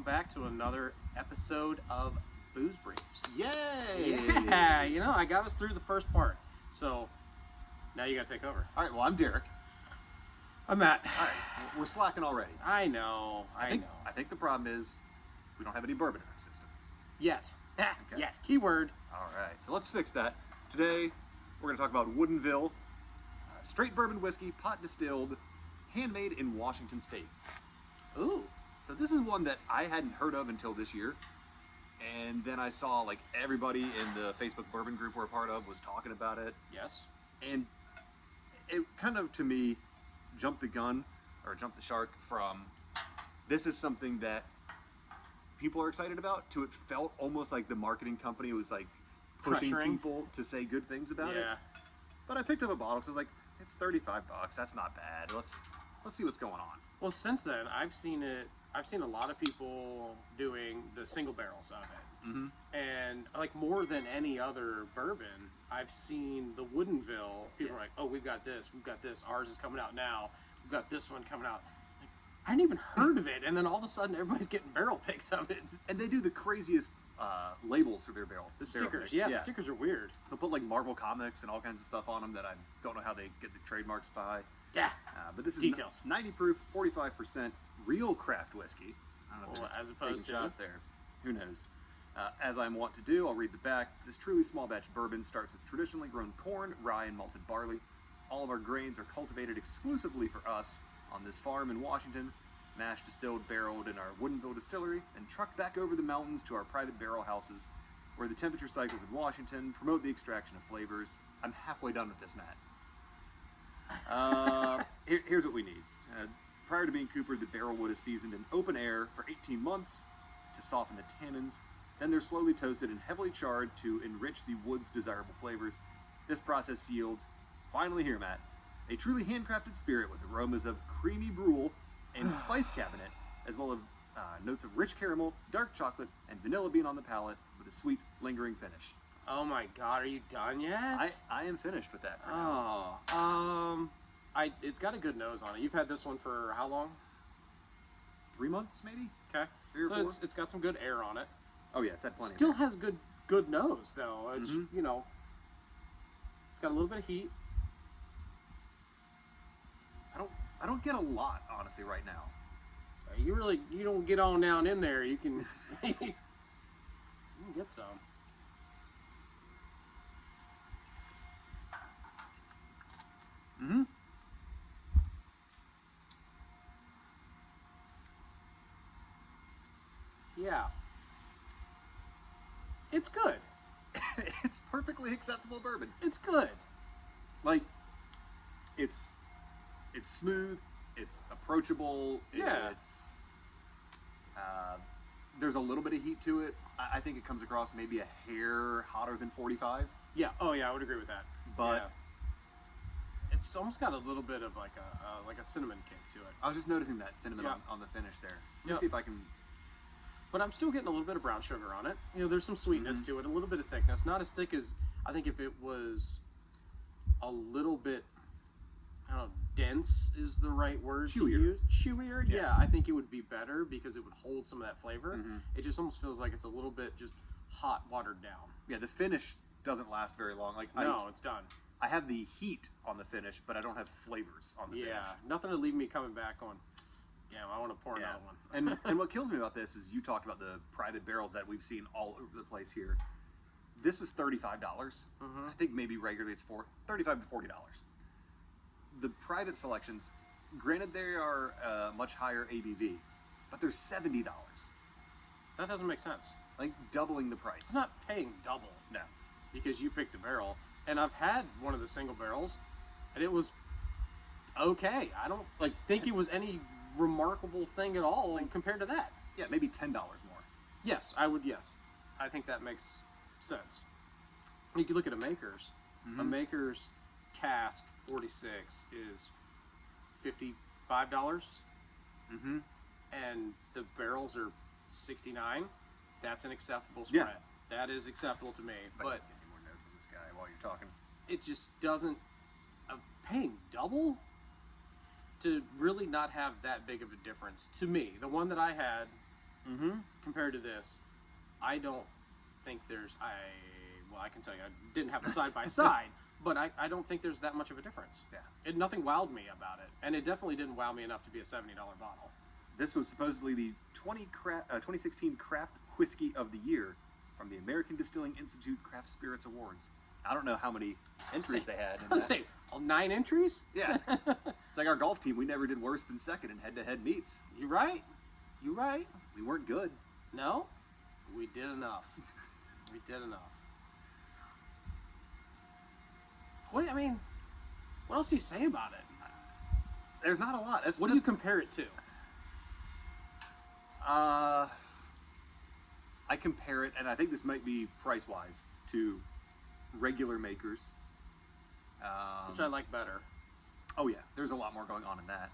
back to another episode of Booze Briefs. Yay! Yeah, I got us through the first part. So, now you gotta take over. All right, well, I'm Derek. I'm Matt. All right, we're slacking already. I know. I think the problem is we don't have any bourbon in our system. Yet. Okay. Yes, keyword. All right, so let's fix that. Today, we're going to talk about Woodinville, straight bourbon whiskey, pot distilled, handmade in Washington State. Ooh. So this is one that I hadn't heard of until this year. And then I saw like everybody in the Facebook bourbon group we're a part of was talking about it. Yes. And it kind of, to me, jumped the gun or jumped the shark from this is something that people are excited about to it felt almost like the marketing company was like pushing Pressuring people to say good things about it. Yeah. But I picked up a bottle because I was like, it's $35. That's not bad. Let's see what's going on. Well, since then, I've seen a lot of people doing the single barrels of it. Mm-hmm. And like more than any other bourbon, I've seen the Woodinville. People are like, "Oh, we've got this. Ours is coming out now. We've got this one coming out." Like, I hadn't even heard of it, and then all of a sudden, everybody's getting barrel picks of it. And they do the craziest labels for their barrel. The barrel stickers, picks. the stickers are weird. They'll put like Marvel comics and all kinds of stuff on them that I don't know how they get the trademarks by. Yeah. But this is Details. 90 proof, 45% real craft whiskey. I don't know if Well, they're as opposed taking to shots there. Who knows? As I'm wont to do, I'll read the back. This truly small batch bourbon starts with traditionally grown corn, rye, and malted barley. All of our grains are cultivated exclusively for us on this farm in Washington, mashed, distilled, barreled in our Woodinville distillery, and trucked back over the mountains to our private barrel houses, where the temperature cycles in Washington promote the extraction of flavors. I'm halfway done with this, Matt. Here's what we need. Prior to being coopered, the barrel wood is seasoned in open air for 18 months to soften the tannins. Then they're slowly toasted and heavily charred to enrich the wood's desirable flavors. This process yields, finally here, Matt, a truly handcrafted spirit with aromas of creamy brule and spice cabinet, as well as notes of rich caramel, dark chocolate, and vanilla bean on the palate with a sweet, lingering finish. Oh my God, are you done yet? I am finished with that for now. Oh, it's got a good nose on it. You've had this one for how long? 3 months, maybe? Okay. 3 or so 4? It's got some good air on it. Oh yeah, it's had plenty. Still has good nose though. It's, Mm-hmm. It's got a little bit of heat. I don't get a lot, honestly, right now. You don't get on down in there. You can, you can get some. Mm-hmm. Yeah. It's good. It's perfectly acceptable bourbon. It's good. Like, it's smooth. It's approachable. Yeah. It's there's a little bit of heat to it. I think it comes across maybe a hair hotter than 45. Yeah. Oh yeah, I would agree with that. But yeah. It's almost got a little bit of like a cinnamon kick to it. I was just noticing that cinnamon Yeah. on the finish there. Let me Yeah. see if I can. But I'm still getting a little bit of brown sugar on it. There's some sweetness Mm-hmm. to it, a little bit of thickness. Not as thick as, I think if it was a little bit, I don't know, dense is the right word to Chewier. use. Chewier? Yeah. Yeah, I think it would be better because it would hold some of that flavor. Mm-hmm. It just almost feels like it's a little bit just hot, watered down. Yeah, the finish doesn't last very long. Like No, it's done. I have the heat on the finish, but I don't have flavors on the finish. Yeah, nothing to leave me coming back going, damn, I want to pour another one. and what kills me about this is you talked about the private barrels that we've seen all over the place here. This was $35. Mm-hmm. I think maybe regularly it's $35 to $40. The private selections, granted they are much higher ABV, but they're $70. That doesn't make sense. Like doubling the price. I'm not paying double. No. Because you picked the barrel. And I've had one of the single barrels, and it was okay. I don't think it was any remarkable thing at all compared to that. Yeah, maybe $10 more. Yes, I would. Yes, I think that makes sense. You can look at a Maker's. Mm-hmm. A Maker's cask 46 is $55, Mm-hmm. and the barrels are 69. That's an acceptable spread. Yeah. That is acceptable to me. If I But can get any more notes on this guy while you're talking. it just doesn't. Paying double to really not have that big of a difference to me. The one that I had compared to this, I don't think there's I can tell you I didn't have a side by side, but I don't think there's that much of a difference. Yeah. Nothing wowed me about it, and it definitely didn't wow me enough to be a $70 bottle. This was supposedly the 2016 Craft Whiskey of the Year from the American Distilling Institute Craft Spirits Awards. I don't know how many entries they had. I was saying, 9 entries? Yeah. It's like our golf team. We never did worse than second in head-to-head meets. You're right. You're right. We weren't good. No, we did enough. We did enough. What else do you say about it? There's not a lot. What do you compare it to? I compare it, and I think this might be price-wise, to regular makers. Which I like better. Oh yeah, there's a lot more going on in that.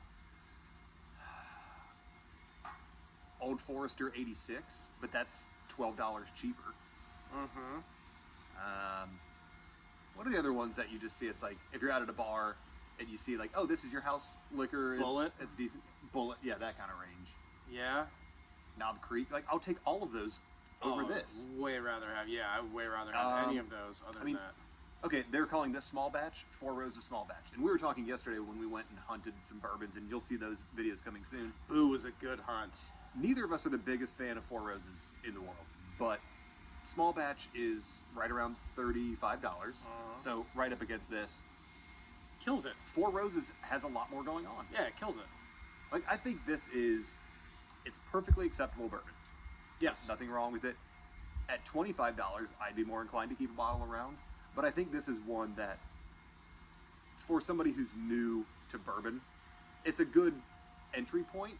Old Forester 86, but that's $12 cheaper. What are the other ones that you just see? It's like, if you're out at a bar, and you see like, oh, this is your house liquor. Bullet. It's decent. Bullet, yeah, that kind of range. Yeah. Knob Creek, like, I'll take all of those over this. I'd way rather have any of those other than that. Okay, they're calling this small batch, 4 rows of small batch. And we were talking yesterday when we went and hunted some bourbons, and you'll see those videos coming soon. Ooh, was a good hunt. Neither of us are the biggest fan of 4 roses in the world, but small batch is right around $35, so right up against this. Kills it. 4 roses has a lot more going on. Yeah, it kills it. Like, I think it's perfectly acceptable bourbon. Yes. Nothing wrong with it. At $25, I'd be more inclined to keep a bottle around. But I think this is one that, for somebody who's new to bourbon, it's a good entry point.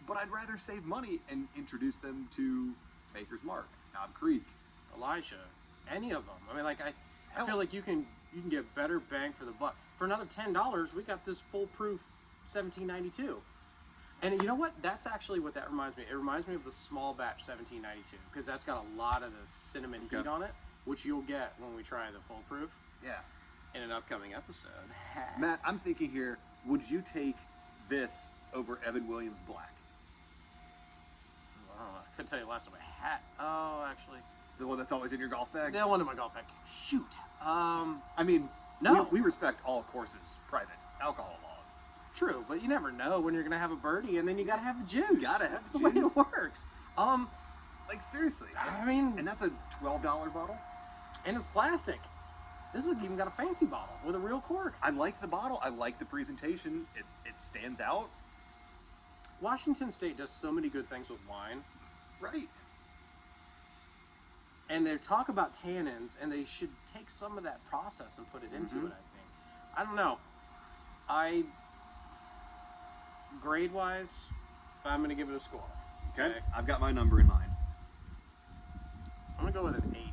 But I'd rather save money and introduce them to Maker's Mark, Knob Creek, Elijah, any of them. I mean, like I feel like you can get better bang for the buck. For another $10, we got this foolproof 1792. And you know what? That's actually what that reminds me. It reminds me of the small batch 1792 because that's got a lot of the cinnamon heat on it, which you'll get when we try the foolproof. Yeah. In an upcoming episode. Matt, I'm thinking here, would you take this over Evan Williams Black? I don't know. I couldn't tell you the last time I had. Oh, actually. The one that's always in your golf bag? That one in my golf bag. Shoot. I mean, no. We respect all courses' private alcohol laws. True, but you never know when you're going to have a birdie, and then you got to have the juice. That's the way it works. Like, seriously. I mean... And that's a $12 bottle? And it's plastic. This has even got a fancy bottle with a real cork. I like the bottle. I like the presentation. It stands out. Washington State does so many good things with wine. Right. And they talk about tannins, and they should take some of that process and put it into it, I think. I don't know. Grade-wise, if I'm going to give it a score. Okay. I've got my number in mind. I'm going to go with an 80.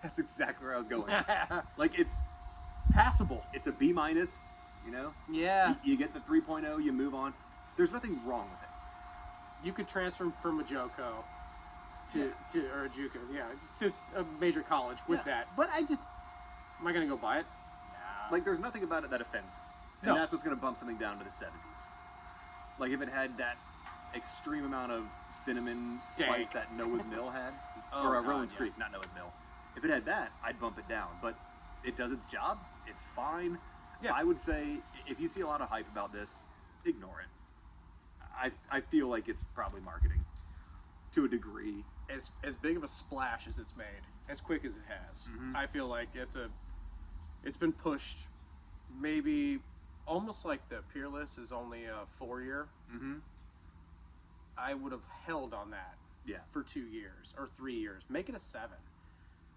That's exactly where I was going. Like, it's... passable. It's a B-, you know? Yeah. You get the 3.0, you move on. There's nothing wrong with it. You could transfer from a JOCO or a JUCO, to a major college with that. But am I going to go buy it? Nah. Like, there's nothing about it that offends me. And that's what's going to bump something down to the 70s. Like, if it had that extreme amount of cinnamon spice that Noah's Mill had, or Rowan's Creek, not Noah's Mill. If it had that, I'd bump it down. But it does its job. It's fine. Yeah. I would say, if you see a lot of hype about this, ignore it. I feel like it's probably marketing to a degree. As big of a splash as it's made, as quick as it has, I feel like it's been pushed maybe almost like the Peerless is only a 4-year. I would have held on that for 2 years or 3 years. Make it a 7.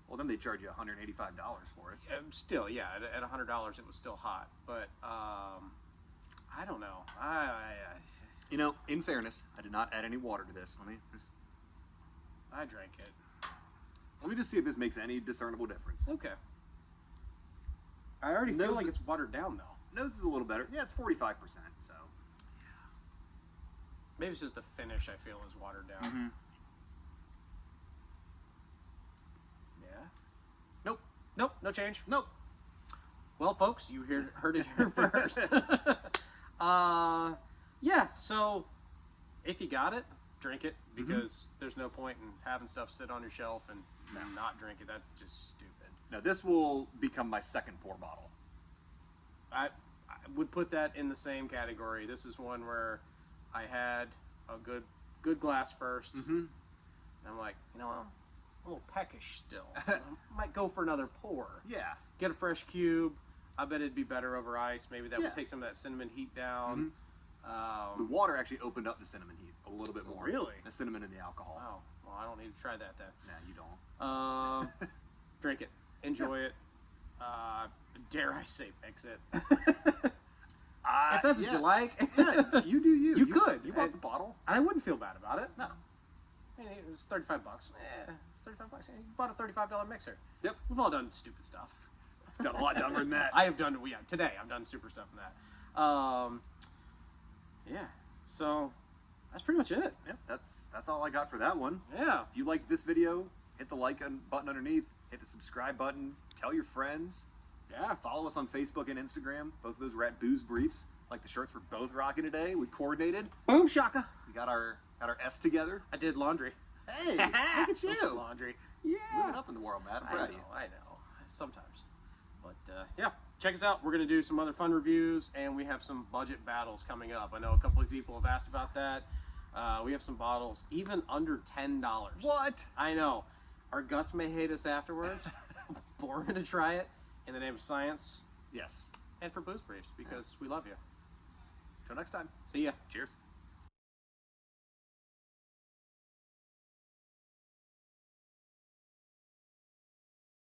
Well, then they charge you $185 for it. Still, at $100 it was still hot. But I don't know. You know, in fairness, I did not add any water to this. I drank it. Let me just see if this makes any discernible difference. Okay. I already feel like it's watered down, though. Nose is a little better. Yeah, it's 45%, so. Maybe it's just the finish I feel is watered down. Yeah. Nope, no change. Nope. Well, folks, you heard it here first. Yeah, so if you got it, drink it, because there's no point in having stuff sit on your shelf and not drink it. That's just stupid. Now, this will become my second pour bottle. I would put that in the same category. This is one where I had a good glass first, and I'm like, I'm a little peckish still, so I might go for another pour. Yeah. Get a fresh cube. I bet it'd be better over ice. Maybe that would take some of that cinnamon heat down. The water actually opened up the cinnamon heat a little bit more. Really? The cinnamon and the alcohol. Wow. Well, I don't need to try that then. Nah, you don't. Drink it. Enjoy it. Dare I say, mix it. If that's what you like. Yeah, you do you. You could. You bought the bottle. And I wouldn't feel bad about it. No. I mean, it was $35. It's $35. You bought a $35 mixer. Yep. We've all done stupid stuff. Done a lot dumber than that. I have done, today I've done super stuff in that. Yeah. So, that's pretty much it. Yep, that's all I got for that one. Yeah. If you liked this video, hit the like button underneath, hit the subscribe button, tell your friends. Yeah. Follow us on Facebook and Instagram. Both of those are at Booze Briefs. Like the shirts we're both rocking today. We coordinated. Boom shaka. We got our S together. I did laundry. Hey, look at you. Laundry. Yeah. Moving up in the world, man. I'm proud of you. I know. Sometimes. But, yeah. Check us out. We're going to do some other fun reviews, and we have some budget battles coming up. I know a couple of people have asked about that. We have some bottles even under $10. What? I know. Our guts may hate us afterwards, but we're going to try it in the name of science Yes. and for Booze Briefs, because we love you. Till next time. See ya. Cheers.